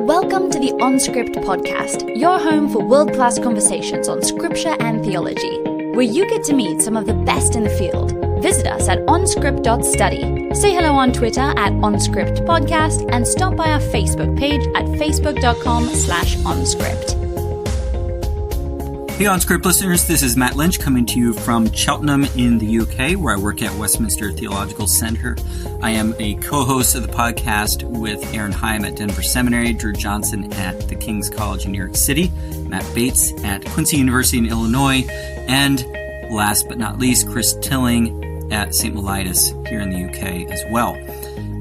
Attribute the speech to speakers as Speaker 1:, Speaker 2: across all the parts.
Speaker 1: Welcome to the OnScript podcast, your home for world-class conversations on scripture and theology, where you get to meet some of the best in the field. Visit us at onscript.study. Say hello on Twitter at OnScriptPodcast and stop by our Facebook page at facebook.com/OnScript.
Speaker 2: Hey OnScript listeners, this is Matt Lynch coming to you from Cheltenham in the UK, where I work at Westminster Theological Center. I am a co-host of the podcast with Aaron Heim at Denver Seminary, Drew Johnson at the King's College in New York City, Matt Bates at Quincy University in Illinois, and last but not least, Chris Tilling at St. Mellitus here in the UK as well.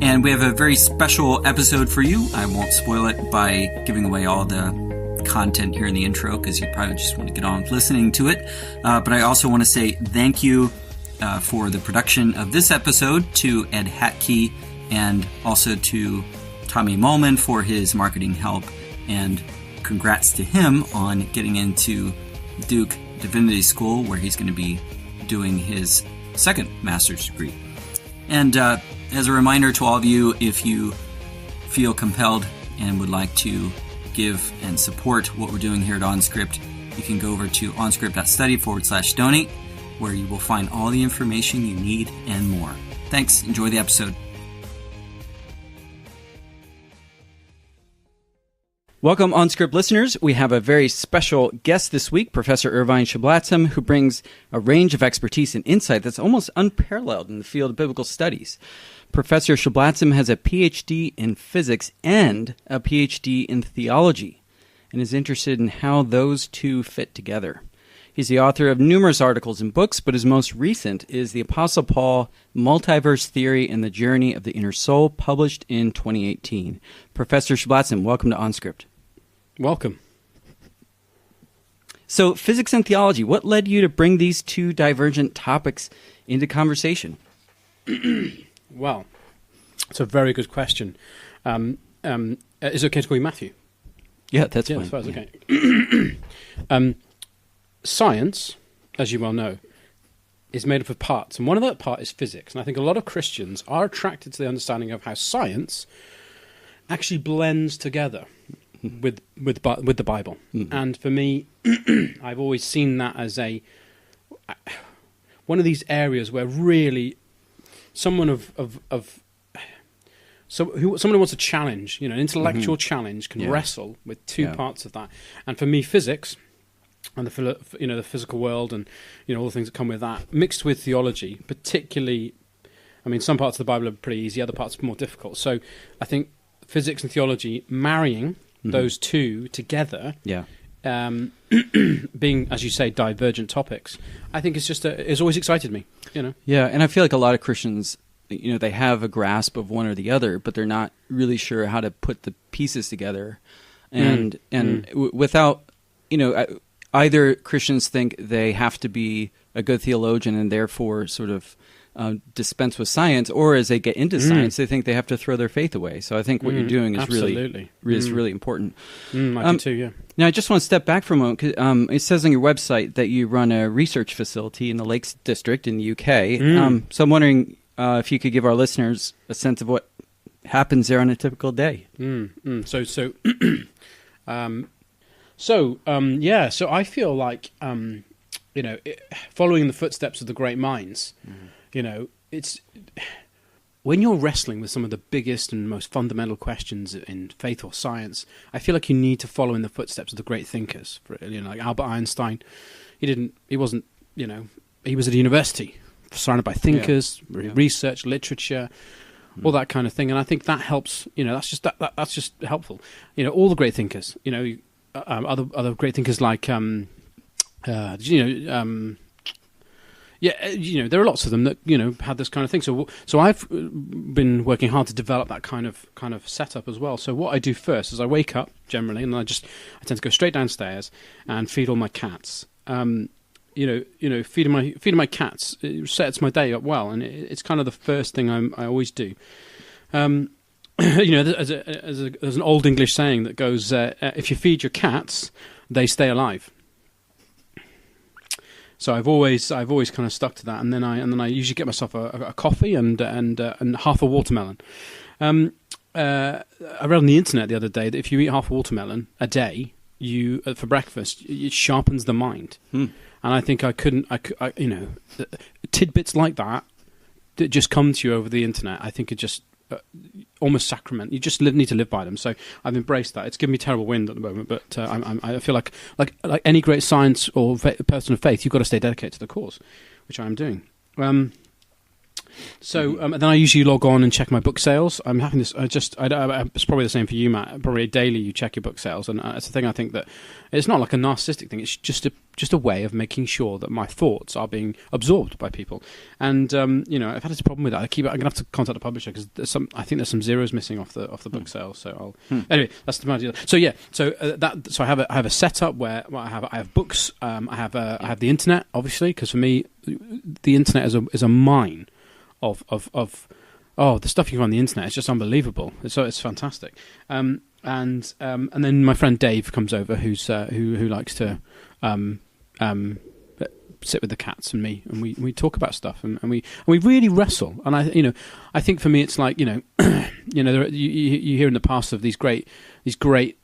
Speaker 2: And we have a very special episode for you. I won't spoil it by giving away all the content here in the intro because you probably just want to get on listening to it. But I also want to say thank you for the production of this episode to Ed Hatke and also to Tommy Mullman for his marketing help. And congrats to him on getting into Duke Divinity School, where he's going to be doing his second master's degree. And as a reminder to all of you, if you feel compelled and would like to give and support what we're doing here at OnScript, you can go over to onscript.study/donate, where you will find all the information you need and more. Thanks. Enjoy the episode. Welcome, OnScript listeners. We have a very special guest this week, Professor Ervine Sheblatzm, who brings a range of expertise and insight that's almost unparalleled in the field of biblical studies. Professor Sheblatzm has a PhD in physics and a PhD in theology, and is interested in how those two fit together. He's the author of numerous articles and books, but his most recent is The Apostle Paul, Multiverse Theory and the Journey of the Inner Soul, published in 2018. Professor Sheblatzm, welcome to OnScript.
Speaker 3: Welcome.
Speaker 2: So, physics and theology, what led you to bring these two divergent topics into conversation?
Speaker 3: Well, it's a very good question. Is it okay to call you Matthew?
Speaker 2: Yeah, that's fine.
Speaker 3: As far as okay. Science, as you well know, is made up of parts, and one of that part is physics. And I think a lot of Christians are attracted to the understanding of how science actually blends together with the Bible. Mm-hmm. And for me, I've always seen that as one of these areas where really someone who wants a challenge, an intellectual challenge, can wrestle with two parts of that. And for me, physics and the physical world and all the things that come with that, mixed with theology, particularly, some parts of the Bible are pretty easy, other parts are more difficult. So I think physics and theology marrying those two together, being, as you say, divergent topics, I think it's always excited me.
Speaker 2: Yeah, and I feel like a lot of Christians, they have a grasp of one or the other, but they're not really sure how to put the pieces together, without, either Christians think they have to be a good theologian and therefore sort of dispense with science, or as they get into science, they think they have to throw their faith away. So I think what you're doing is really important.
Speaker 3: I do too, yeah.
Speaker 2: Now, I just want to step back for a moment. It says on your website that you run a research facility in the Lakes District in the UK. So I'm wondering if you could give our listeners a sense of what happens there on a typical day.
Speaker 3: So I feel like, following the footsteps of the great minds, it's when you're wrestling with some of the biggest and most fundamental questions in faith or science, I feel like you need to follow in the footsteps of the great thinkers. Like Albert Einstein, he was at a university surrounded by thinkers, research, literature, all that kind of thing. And I think that helps. That's just helpful. All the great thinkers. Other great thinkers like there are lots of them that had this kind of thing. So I've been working hard to develop that kind of setup as well. So what I do first is I wake up generally, and I tend to go straight downstairs and feed all my cats. Feeding my cats, it sets my day up well, and it's kind of the first thing I always do. There's an old English saying that goes, if you feed your cats, they stay alive. So I've always kind of stuck to that, and then I usually get myself a coffee and half a watermelon. I read on the internet the other day that if you eat half a watermelon a day, for breakfast, it sharpens the mind. And I think tidbits like that just come to you over the internet. I think it just almost sacrament. You just need to live by them. So I've embraced that. It's given me terrible wind at the moment, but I feel like any great science or person of faith, you've got to stay dedicated to the cause, which I am doing. Then I usually log on and check my book sales. I'm having this. It's probably the same for you, Matt. Probably daily you check your book sales, and it's a thing. I think that it's not like a narcissistic thing. It's just a way of making sure that my thoughts are being absorbed by people. And I've had this problem with that. I'm gonna have to contact the publisher because I think there's some zeros missing off the book sales. So anyway, that's the idea. So yeah, so I have a setup where I have books. I have the internet, obviously, because for me the internet is a mine of the stuff you can on the internet. It's just unbelievable. It's fantastic. And then my friend Dave comes over, who likes to sit with the cats and me, and we talk about stuff, and we really wrestle. And I think for me it's like you hear in the past of these great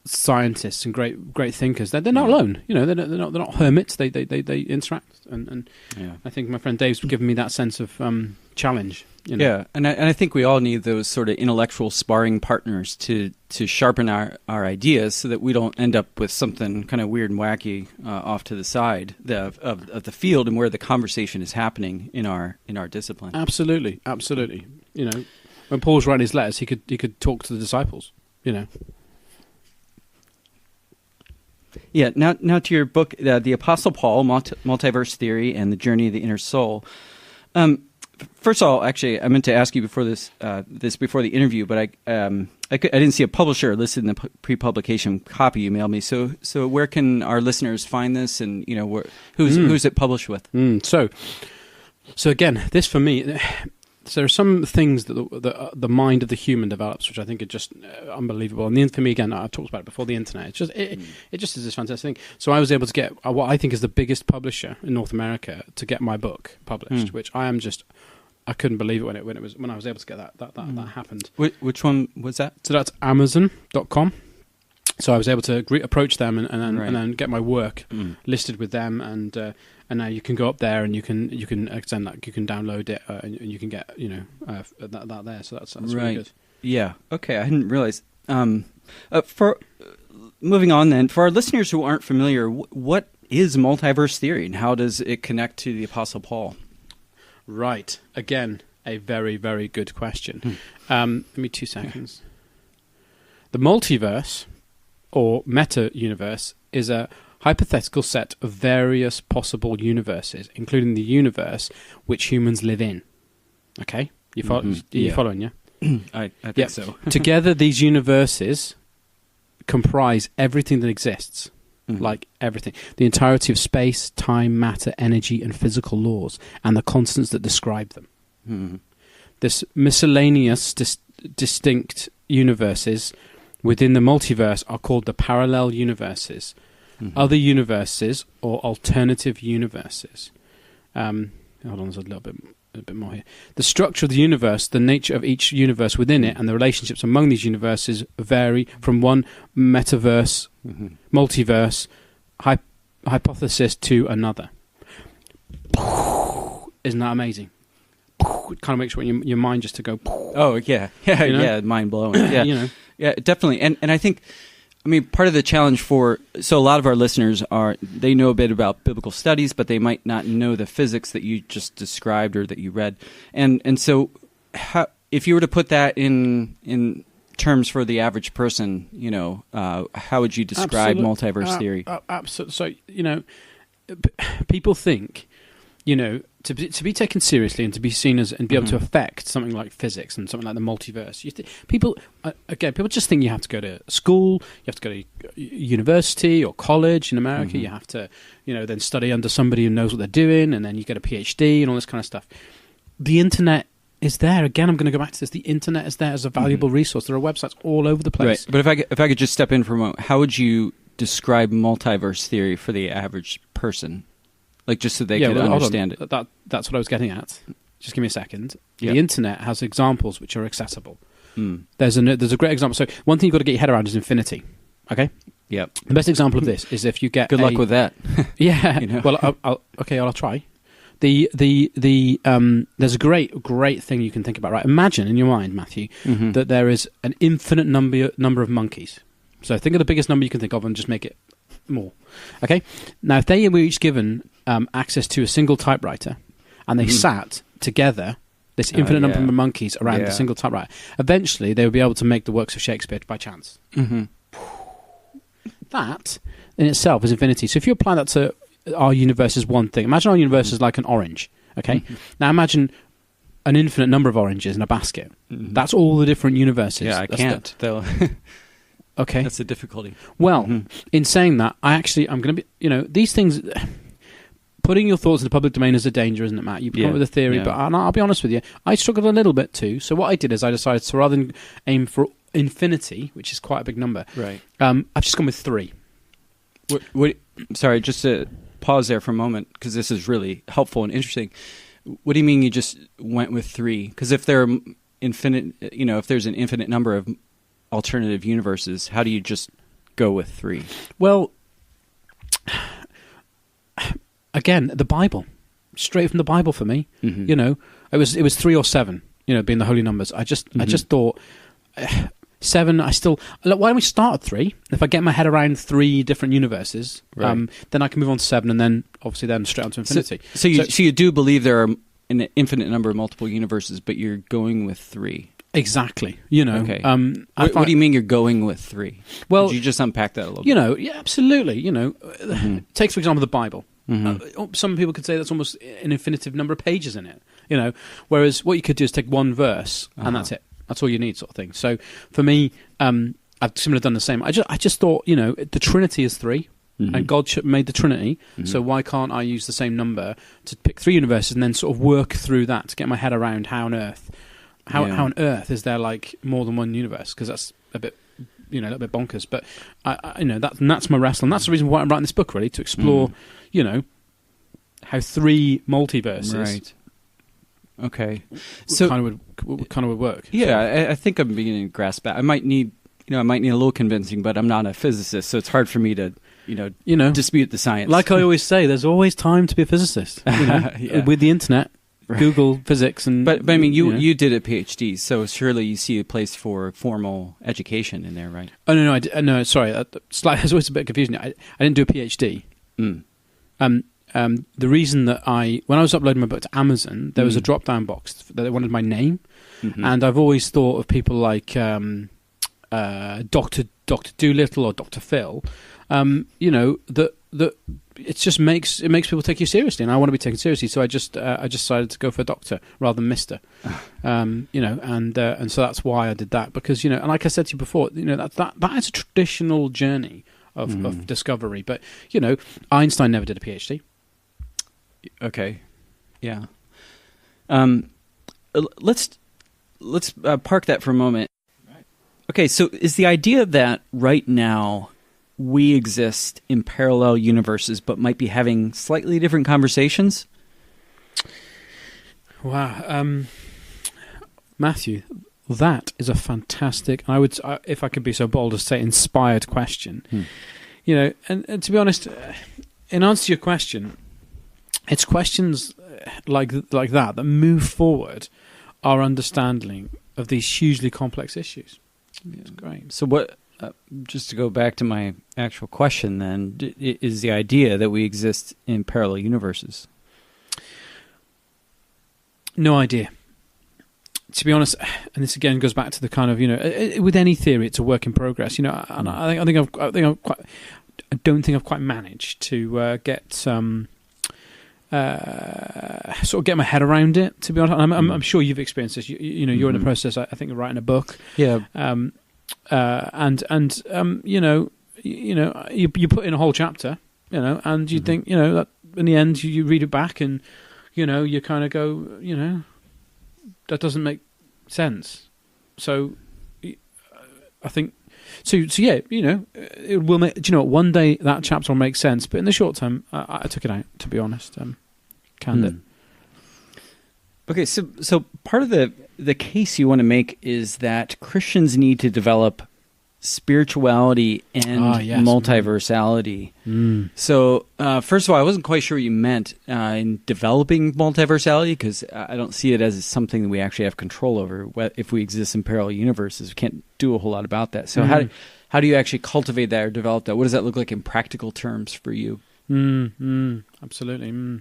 Speaker 3: scientists and great thinkers. They're not alone. They're not hermits. They interact, and I think my friend Dave's given me that sense of challenge.
Speaker 2: Yeah, and I think we all need those sort of intellectual sparring partners to sharpen our ideas so that we don't end up with something kind of weird and wacky off to the side of the field and where the conversation is happening in our discipline.
Speaker 3: Absolutely. When Paul's writing his letters, he could talk to the disciples.
Speaker 2: Yeah. Now to your book, The Apostle Paul, Multiverse Theory and the Journey of the Inner Soul. First of all, actually, I meant to ask you before before the interview, but I didn't see a publisher listed in the pre-publication copy you mailed me. So where can our listeners find this, and who's it published with?
Speaker 3: So again, this for me, so there are some things that the mind of the human develops, which I think are just unbelievable. And for me, again, I've talked about it before, the internet. It just is this fantastic thing. So I was able to get what I think is the biggest publisher in North America to get my book published, which I couldn't believe it when I was able to get that happened.
Speaker 2: Which one was that?
Speaker 3: So that's Amazon.com. So I was able to approach them and then get my work listed with them, and now you can go up there and you can extend that, you can download it, and you can get that there. So that's
Speaker 2: right.
Speaker 3: Really good.
Speaker 2: Yeah. Okay. I didn't realize. For moving on then, for our listeners who aren't familiar, what is multiverse theory and how does it connect to the Apostle Paul?
Speaker 3: Right. Again, a very, very good question. Give me 2 seconds. The multiverse, or meta-universe, is a hypothetical set of various possible universes, including the universe which humans live in. Okay? You following, yeah?
Speaker 2: I think so.
Speaker 3: Together, these universes comprise everything that exists. Like everything. The entirety of space, time, matter, energy, and physical laws, and the constants that describe them. This miscellaneous, distinct universes within the multiverse are called the parallel universes, other universes, or alternative universes. Hold on, there's a bit more here. The structure of the universe, the nature of each universe within it, and the relationships among these universes vary from one multiverse hypothesis to another. Isn't that amazing? It kind of makes your mind just to go.
Speaker 2: Oh yeah, yeah, mind blowing. Yeah, yeah, definitely. And I think, part of the challenge so a lot of our listeners they know a bit about biblical studies, but they might not know the physics that you just described or that you read. And so, if you were to put that in terms for the average person, how would you describe multiverse theory?
Speaker 3: Absolutely. So, people think, to be taken seriously and to be seen as and be able to affect something like physics and something like the multiverse. People just think you have to go to school, you have to go to university or college in America. You have to, then study under somebody who knows what they're doing, and then you get a PhD and all this kind of stuff. The internet is there. Again, I'm going to go back to this. The internet is there as a valuable resource. There are websites all over the place.
Speaker 2: Right. But if I could just step in for a moment, how would you describe multiverse theory for the average person? Like, just so they could understand it.
Speaker 3: That's what I was getting at. Just give me a second. The internet has examples which are accessible. There's a great example. So one thing you've got to get your head around is infinity. Okay.
Speaker 2: Yep.
Speaker 3: The best example of this is if you get
Speaker 2: good luck with that.
Speaker 3: Yeah. You know? Well, I'll try. There's a great thing you can think about. Right. Imagine in your mind, Matthew, that there is an infinite number of monkeys. So think of the biggest number you can think of and just make it more. Okay. Now, if they were each given access to a single typewriter, and they sat together, this infinite number of monkeys around a single typewriter, eventually they would be able to make the works of Shakespeare by chance. That in itself is infinity. So if you apply that to our universe as one thing, imagine our universe is like an orange. Okay. Now imagine an infinite number of oranges in a basket. That's all the different universes.
Speaker 2: Yeah, I can't.
Speaker 3: Okay.
Speaker 2: That's the difficulty.
Speaker 3: Well, in saying that, I'm going to be, these things, putting your thoughts in the public domain is a danger, isn't it, Matt? You come up with a theory, but I'll be honest with you, I struggled a little bit too. So what I did is I decided to, rather than aim for infinity, which is quite a big number,
Speaker 2: right?
Speaker 3: I've just gone with 3.
Speaker 2: Sorry, just to pause there for a moment, because this is really helpful and interesting. What do you mean you just went with 3? Because if there are infinite, if there's an infinite number of alternative universes, how do you just go with 3?
Speaker 3: Well, again, the Bible, straight from the Bible for me. It was 3 or 7. Being the holy numbers. I just thought 7. Why don't we start at 3? If I get my head around 3 different universes, then I can move on to 7, and then obviously then straight on to infinity.
Speaker 2: So you do believe there are an infinite number of multiple universes, but you're going with 3.
Speaker 3: Exactly.
Speaker 2: Okay. What do you mean you're going with 3?
Speaker 3: Well,
Speaker 2: could you just unpack that a little bit?
Speaker 3: Yeah, absolutely. Take for example the Bible. Some people could say that's almost an infinitive number of pages in it. Whereas what you could do is take one verse and that's it. That's all you need, sort of thing. So for me, I've similarly done the same. I just thought, the Trinity is 3. And God made the Trinity, so why can't I use the same number to pick 3 universes and then sort of work through that to get my head around how on earth is there like more than one universe? Because that's a bit, a little bit bonkers. But that's my wrestle, and that's the reason why I'm writing this book, really, to explore, how 3 multiverses,
Speaker 2: right? Okay,
Speaker 3: so kind of would work.
Speaker 2: Yeah, so. I think I'm beginning to grasp that. I might need a little convincing, but I'm not a physicist, so it's hard for me to dispute the science.
Speaker 3: Like I always say, there's always time to be a physicist. With the internet. Right. Google physics
Speaker 2: but I mean you did a PhD, so surely you see a place for formal education in there, right?
Speaker 3: Oh no, sorry, there's always a bit of confusion. I didn't do a PhD. The reason that when I was uploading my book to Amazon, there was a drop down box that they wanted my name, and I've always thought of people like Dr. Doolittle or Dr. Phil, that it just makes people take you seriously, and I want to be taken seriously. So I just decided to go for a doctor rather than Mister, and so that's why I did that, because and like I said to you before, that is a traditional journey of discovery. But Einstein never did a PhD.
Speaker 2: Okay, yeah. Let's park that for a moment. Okay, so is the idea that right now we exist in parallel universes but might be having slightly different conversations?
Speaker 3: Wow. Matthew, that is a fantastic, if I could be so bold as to say, inspired question. And to be honest, in answer to your question, it's questions like that move forward our understanding of these hugely complex issues. It's great.
Speaker 2: So what... just to go back to my actual question, then, is the idea that we exist in parallel universes?
Speaker 3: No idea. To be honest, and this again goes back to the kind of with any theory, it's a work in progress. And I don't think I've quite managed to get sort of get my head around it. To be honest, I'm sure you've experienced this. You're in the process. I think of writing a book.
Speaker 2: Yeah.
Speaker 3: You put in a whole chapter, and you think, that in the end you read it back and, you kind of go, that doesn't make sense. So I think, so yeah, it will make, one day that chapter will make sense, but in the short term, I took it out, to be honest, candid.
Speaker 2: So what, just to go back to my actual question then, is the idea that we exist in parallel universes, but might be having slightly different conversations? Okay, so part of the case you want to make is that Christians need to develop spirituality and multiversality. So, first of all, I wasn't quite sure what you meant in developing multiversality, because I don't see it as something that we actually have control over. If we exist in parallel universes, we can't do a whole lot about that. So how do you actually cultivate that or develop that? What does that look like in practical terms for you?
Speaker 3: Absolutely.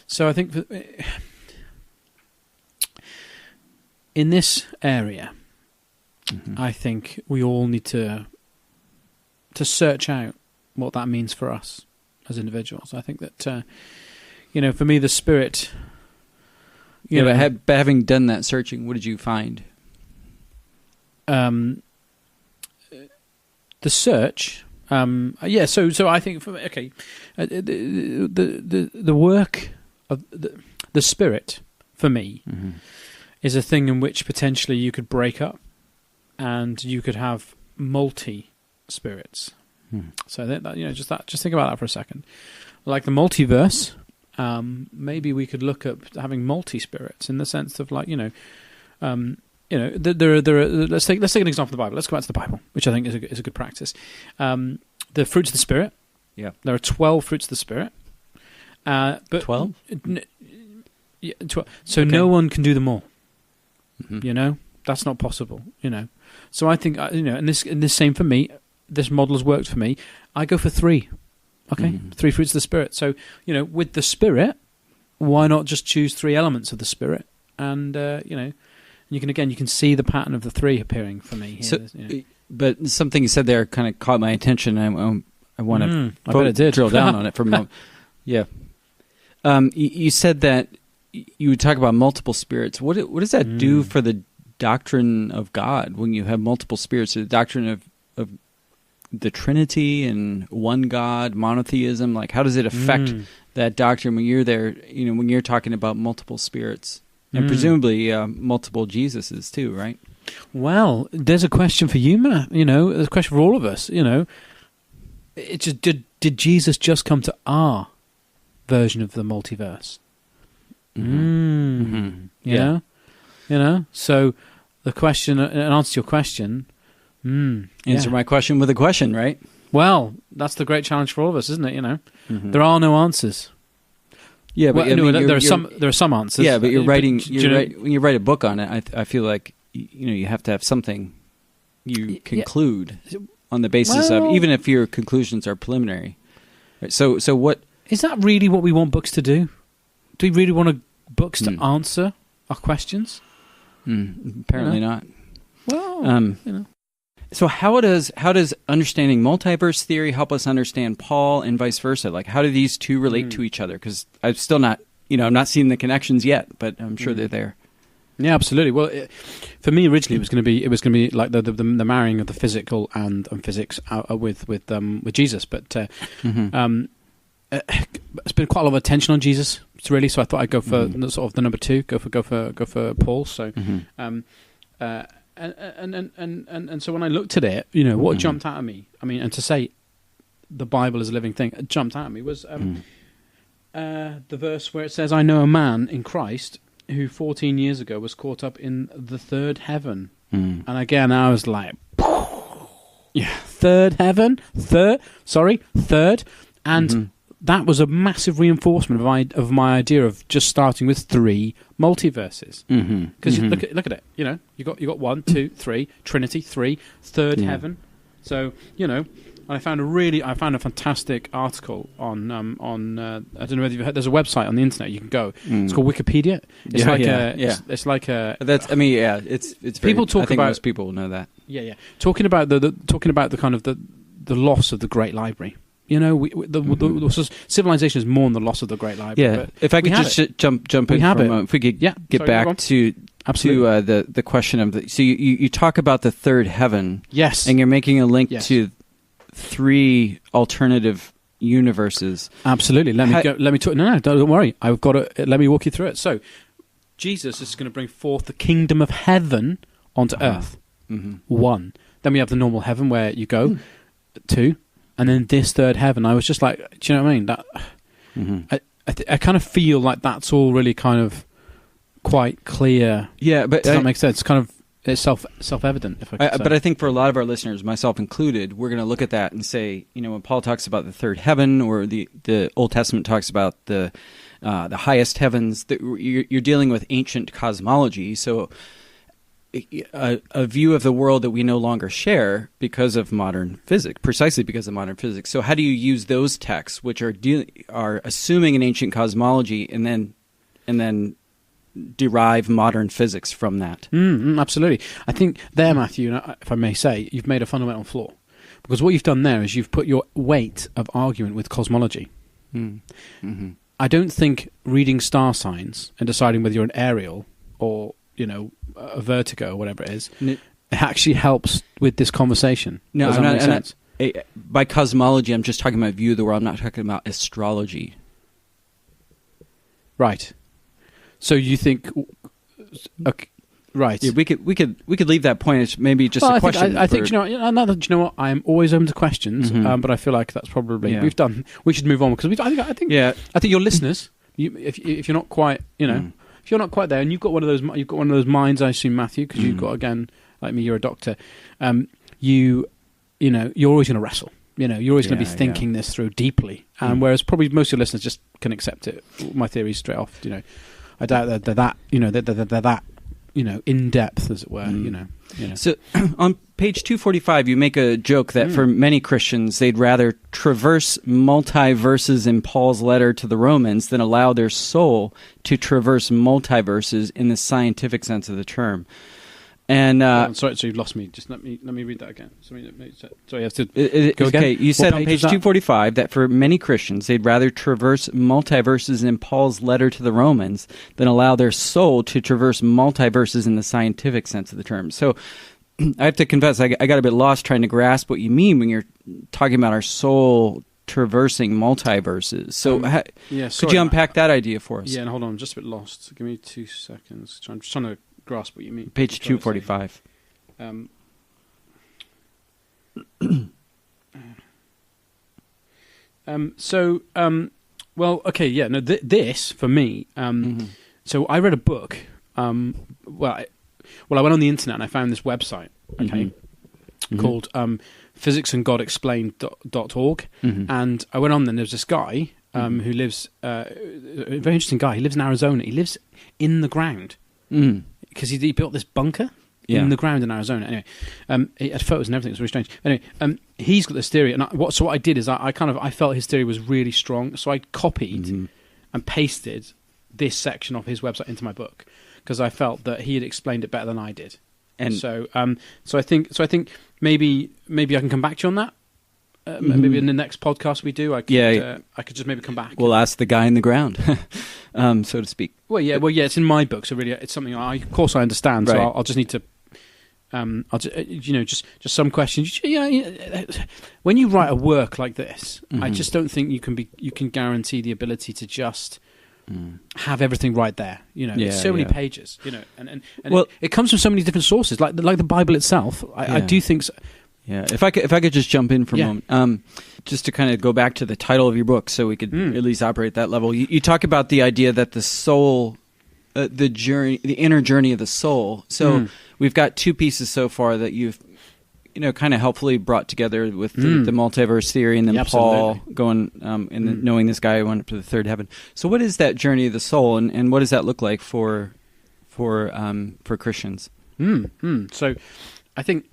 Speaker 3: So I think in this area, I think we all need to search out what that means for us as individuals. I think that, for me, the Spirit...
Speaker 2: But having done that searching, what did you find?
Speaker 3: The search... So I think... the work of the Spirit, for me, is a thing in which potentially you could break up, and you could have multi-spirits. So just think about that for a second. Like the multiverse, maybe we could look at having multi-spirits in the sense of there are let's take an example of the Bible. Let's go back to the Bible, which I think is a good practice. The fruits of the Spirit.
Speaker 2: Yeah,
Speaker 3: there are 12 fruits of the Spirit. But
Speaker 2: 12?
Speaker 3: 12. So no one can do them all. That's not possible. So I think and this same for me. This model has worked for me. I go for 3. Okay, 3 fruits of the Spirit. So with the Spirit, why not just choose 3 elements of the Spirit? And you can see the pattern of the 3 appearing for me here.
Speaker 2: So, but something you said there kind of caught my attention. I want to.
Speaker 3: I bet it did.
Speaker 2: Drill down on it for a moment. Yeah. You said that you would talk about multiple spirits. What does that do for the doctrine of God when you have multiple spirits? The doctrine of the Trinity and one God, monotheism. Like, how does it affect that doctrine when you're there? When you're talking about multiple spirits and presumably multiple Jesuses too, right?
Speaker 3: Well, there's a question for you, Matt. There's a question for all of us. It just did Jesus just come to our version of the multiverse? So the question, in answer to your question,
Speaker 2: answer my question with a question, right?
Speaker 3: Well, that's the great challenge for all of us, isn't it? There are no answers.
Speaker 2: Yeah, but
Speaker 3: there are some answers.
Speaker 2: Yeah, but when you write a book on it, I feel like you have to have something you conclude on the basis of, even if your conclusions are preliminary. Right? So what
Speaker 3: is that really what we want books to do? Do we really want books to answer our questions?
Speaker 2: Apparently not.
Speaker 3: Well,
Speaker 2: So how does understanding multiverse theory help us understand Paul and vice versa? Like, how do these two relate to each other? Because I'm still not, I'm not seeing the connections yet, but I'm sure they're there.
Speaker 3: Yeah, absolutely. Well, for me originally, it was going to be like the marrying of the physical and physics with Jesus, but it's been quite a lot of attention on Jesus, really. So I thought I'd go for sort of the number 2, go for Paul. So, and so when I looked at it, what jumped out at me. I mean, and to say the Bible is a living thing, it jumped out at me was the verse where it says, "I know a man in Christ who 14 years ago was caught up in the third heaven." And again, I was like, third heaven, third, and that was a massive reinforcement of my idea of just starting with 3 multiverses. Because look at it, you got 1, 2, 3, Trinity, 3, third heaven. So I found a fantastic article on I don't know whether you've heard. There's a website on the internet you can go. It's called Wikipedia. It's like a.
Speaker 2: That's. I mean, yeah. It's.
Speaker 3: People talk
Speaker 2: I think
Speaker 3: about.
Speaker 2: Most people know that.
Speaker 3: Yeah. Talking about the kind of the loss of the Great Library. The civilization is more than the loss of the Great Library.
Speaker 2: Yeah. But if I could just jump in for a moment, if we could get back to the question of the. So you talk about the third heaven.
Speaker 3: Yes.
Speaker 2: And you're making a link to 3 alternative universes.
Speaker 3: Absolutely. Let me talk. No, don't worry. I've got to. Let me walk you through it. So, Jesus is going to bring forth the kingdom of heaven onto earth. 1. Then we have the normal heaven where you go. 2. And then this third heaven. I was just like, do you know what I mean? That I kind of feel like that's all really kind of quite clear.
Speaker 2: Yeah, but
Speaker 3: does that make sense? It's self-evident. If I could say.
Speaker 2: But I think for a lot of our listeners, myself included, we're going to look at that and say, when Paul talks about the third heaven, or the Old Testament talks about the highest heavens, you're dealing with ancient cosmology. So a view of the world that we no longer share because of modern physics, precisely because of modern physics. So how do you use those texts, which are assuming an ancient cosmology, and then derive modern physics from that?
Speaker 3: Absolutely. I think there, Matthew, if I may say, you've made a fundamental flaw. Because what you've done there is you've put your weight of argument with cosmology. Mm-hmm. I don't think reading star signs and deciding whether you're an aerial or, a vertigo or whatever it is, it actually helps with this conversation.
Speaker 2: No,
Speaker 3: does that make sense?
Speaker 2: By cosmology, I'm just talking about view of the world. I'm not talking about astrology.
Speaker 3: Right. So you think, okay, right?
Speaker 2: Yeah, we could leave that point. It's maybe just a question.
Speaker 3: I think you know what. I am always open to questions, but I feel like that's probably we should move on, because I think your listeners, if you're not quite, if you're not quite there, and you've got one of those minds, I assume, Matthew, because you've got, again, like me, you're a doctor. You're always going to wrestle. You're always going to be thinking this through deeply, and whereas probably most of your listeners just can accept it, my theories straight off. I doubt they're that in depth, as it were.
Speaker 2: So on page 245, you make a joke that for many Christians, they'd rather traverse multiverses in Paul's letter to the Romans than allow their soul to traverse multiverses in the scientific sense of the term. And
Speaker 3: sorry, so you've lost me. Just let me read that again. Sorry, I have to
Speaker 2: go again. Okay, you said on page 245 that for many Christians, they'd rather traverse multiverses in Paul's letter to the Romans than allow their soul to traverse multiverses in the scientific sense of the term. So I have to confess, I got a bit lost trying to grasp what you mean when you're talking about our soul traversing multiverses. So could you unpack that idea for us?
Speaker 3: Yeah, and hold on, I'm just a bit lost. Give me 2 seconds. I'm just trying to grasp what you mean.
Speaker 2: Page 245.
Speaker 3: Well, okay, yeah. No, this for me. So I read a book. I went on the internet and I found this website. Okay, called physicsandgodexplained.org, and I went on there. And there was this guy who lives. A very interesting guy. He lives in Arizona. He lives in the ground. Because he built this bunker in the ground in Arizona. Anyway, he had photos and everything. It was really strange. Anyway, he's got this theory, and what I did is I felt his theory was really strong, so I copied and pasted this section of his website into my book, because I felt that he had explained it better than I did. And so I think maybe I can come back to you on that. Maybe in the next podcast we do, I could just maybe come back.
Speaker 2: We'll ask the guy in the ground, so to speak.
Speaker 3: Well, it's in my book, so really, it's something of course I understand.
Speaker 2: Right.
Speaker 3: So I'll just need to, just some questions. When you write a work like this, I just don't think you can guarantee the ability to just have everything right there. It's so many pages. And it comes from so many different sources, like the Bible itself. I do think so.
Speaker 2: Yeah, if I could just jump in for a moment, just to kind of go back to the title of your book, so we could at least operate at that level. You talk about the idea that the soul, the inner journey of the soul. So we've got two pieces so far that you've, kind of helpfully brought together with the multiverse theory, and then Paul going and knowing this guy who went up to the third heaven. So what is that journey of the soul, and what does that look like for Christians?
Speaker 3: So I think.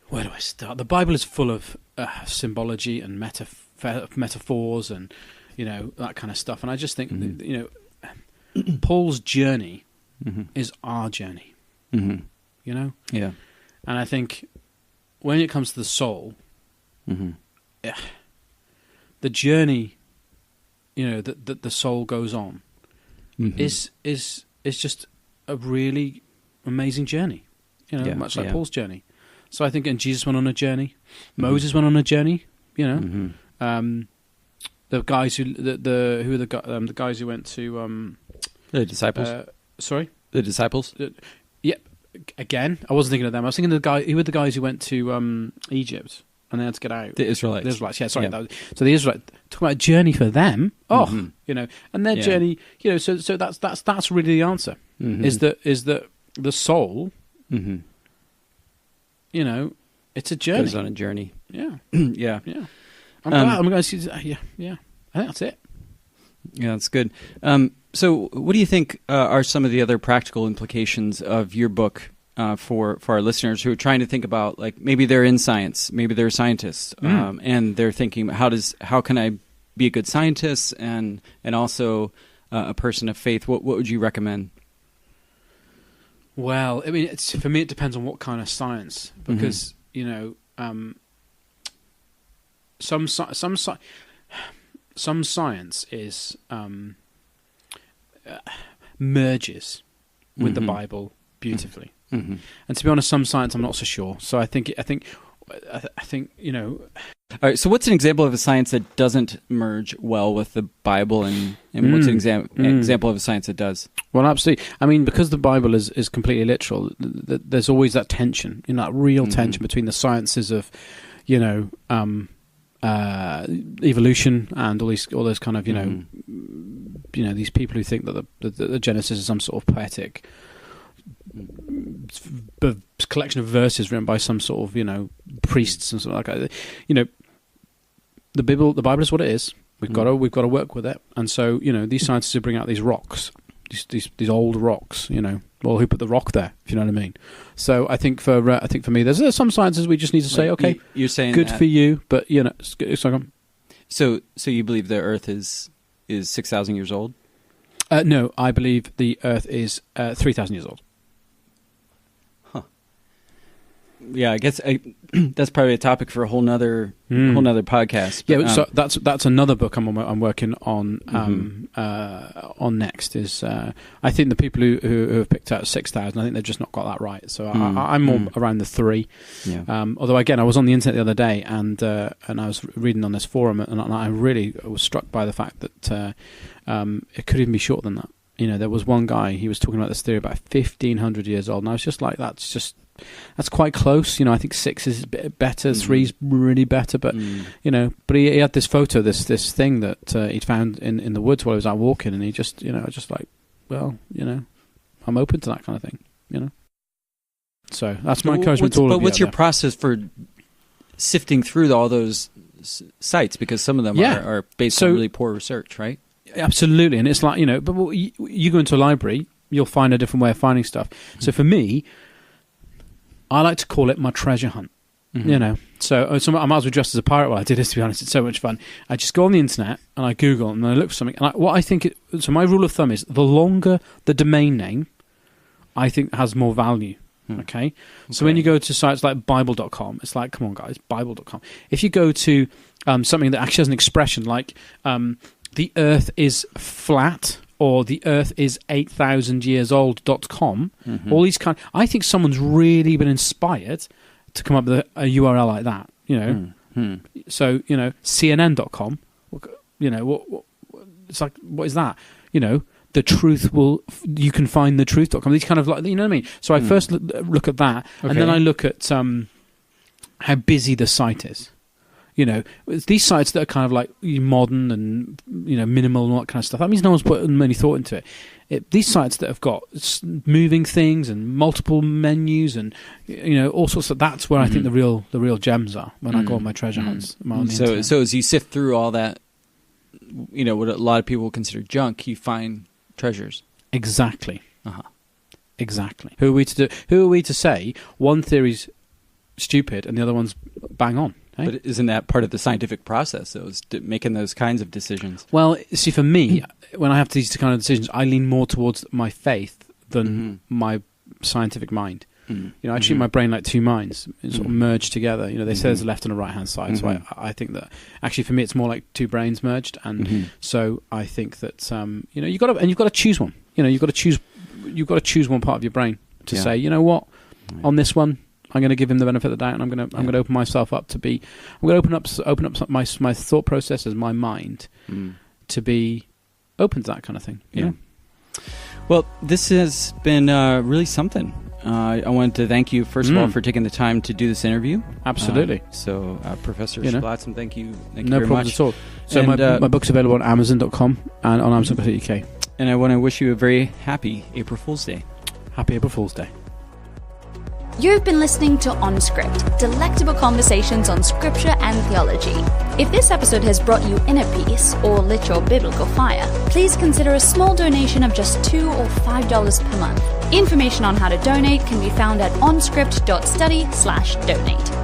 Speaker 3: Where do I start? The Bible is full of symbology and metaphors and, that kind of stuff. And I just think, Paul's journey is our journey, Yeah.
Speaker 2: And
Speaker 3: I think when it comes to the soul, the journey, that the soul goes on is just a really amazing journey, much like Paul's journey. So I think, and Jesus went on a journey. Moses went on a journey. The guys who the guys who went to
Speaker 2: the disciples.
Speaker 3: Sorry,
Speaker 2: the disciples.
Speaker 3: Again, I wasn't thinking of them. I was thinking of the guys who went to Egypt. and they had to get out.
Speaker 2: The Israelites.
Speaker 3: The Israelites, yeah, sorry. Yeah. So the Israelites, talking about a journey for them, and their journey, so that's really the answer, is that the soul, it's a journey.
Speaker 2: Goes on a journey.
Speaker 3: Yeah.
Speaker 2: Yeah.
Speaker 3: Yeah. I'm going to see, yeah. I think that's it.
Speaker 2: Yeah, that's good. So what do you think are some of the other practical implications of your book for our listeners who are trying to think about, like, maybe they're in science, maybe they're scientists, and they're thinking, how can I be a good scientist and also a person of faith? What would you recommend?
Speaker 3: Well, I mean, for me, it depends on what kind of science, because some science is
Speaker 2: Mm-hmm.
Speaker 3: merges with the Bible beautifully, and to be honest, some science I'm not so sure. So I think
Speaker 2: All right. So what's an example of a science that doesn't merge well with the Bible, and what's an example of a science that does?
Speaker 3: Well, absolutely. I mean, because the Bible is completely literal, there's always that tension, that real tension between the sciences of, evolution and all those kind of these people who think that the Genesis is some sort of poetic collection of verses written by some sort of priests and something like that. The Bible is what it is. We've got to work with it. And so these scientists who bring out these rocks, these old rocks, well, who put the rock there, if you know what I mean? So I think for me, there's some sciences we just need to say, okay,
Speaker 2: you're saying
Speaker 3: good for you, but it's like,
Speaker 2: so you believe the Earth is 6,000 years old?
Speaker 3: No, I believe the Earth is 3,000 years old.
Speaker 2: Yeah, I guess that's probably a topic for a whole nother podcast. But,
Speaker 3: so that's another book I'm working on next. Is I think the people who have picked out 6,000, I think they've just not got that right. So I'm more around the 3. Yeah. Although again, I was on the internet the other day and I was reading on this forum, and I really was struck by the fact that it could even be shorter than that. There was one guy, he was talking about this theory about 1,500 years old, and I was just like, that's quite close. I think 6 is a bit better, 3 is really better, but but he had this photo, this thing that he'd found in the woods while he was out walking, and he just like, well, I'm open to that kind of thing, So that's my encouragement to all of you.
Speaker 2: But what's your process for sifting through all those sites, because some of them are based on really poor research, right?
Speaker 3: Absolutely, and it's like but you go into a library, you'll find a different way of finding stuff. So for me, I like to call it my treasure hunt. So I might as well dress as a pirate while I do this. To be honest, it's so much fun. I just go on the internet and I Google and I look for something. And so my rule of thumb is the longer the domain name, I think has more value. Okay. So when you go to sites like Bible.com, it's like, come on, guys, Bible.com. If you go to something that actually has an expression like the Earth is flat, or the Earth is 8,000 years old.com, all these I think someone's really been inspired to come up with a URL like that, So, CNN.com, it's like, what is that? The truth you can find the truth.com. These kind of like, you know what I mean? So I first look at that, and then I look at how busy the site is. These sites that are kind of like modern and minimal and all that kind of stuff. That means no one's put many thought into it. These sites that have got moving things and multiple menus and all sorts of, that's where I think the real gems are when I go on my treasure hunts.
Speaker 2: So as you sift through all that, what a lot of people would consider junk, you find treasures.
Speaker 3: Exactly. Exactly. Who are we to say one theory's stupid and the other one's bang on?
Speaker 2: But isn't that part of the scientific process, though, is making those kinds of decisions?
Speaker 3: Well, see, for me, when I have these kind of decisions, I lean more towards my faith than my scientific mind. I treat my brain like two minds, sort of merged together. They say there's a left and a right-hand side, so I think that actually for me it's more like two brains merged, and so I think that you've got to choose one. You've got to choose one part of your brain to say, you know what, on this one, I'm going to give him the benefit of the doubt, and I'm going to open myself up I'm going to open up my thought processes, my mind, to be open to that kind of thing.
Speaker 2: Yeah. Well, this has been really something. I wanted to thank you, first of all, for taking the time to do this interview.
Speaker 3: Absolutely.
Speaker 2: Professor Sheblatzm, thank you very much.
Speaker 3: No problems at all. So my book's available on Amazon.com and on Amazon.uk.
Speaker 2: And I want to wish you a very happy April Fool's Day.
Speaker 3: Happy April Fool's Day.
Speaker 1: You've been listening to OnScript, delectable conversations on scripture and theology. If this episode has brought you inner peace or lit your biblical fire, please consider a small donation of just $2 or $5 per month. Information on how to donate can be found at onscript.study/donate.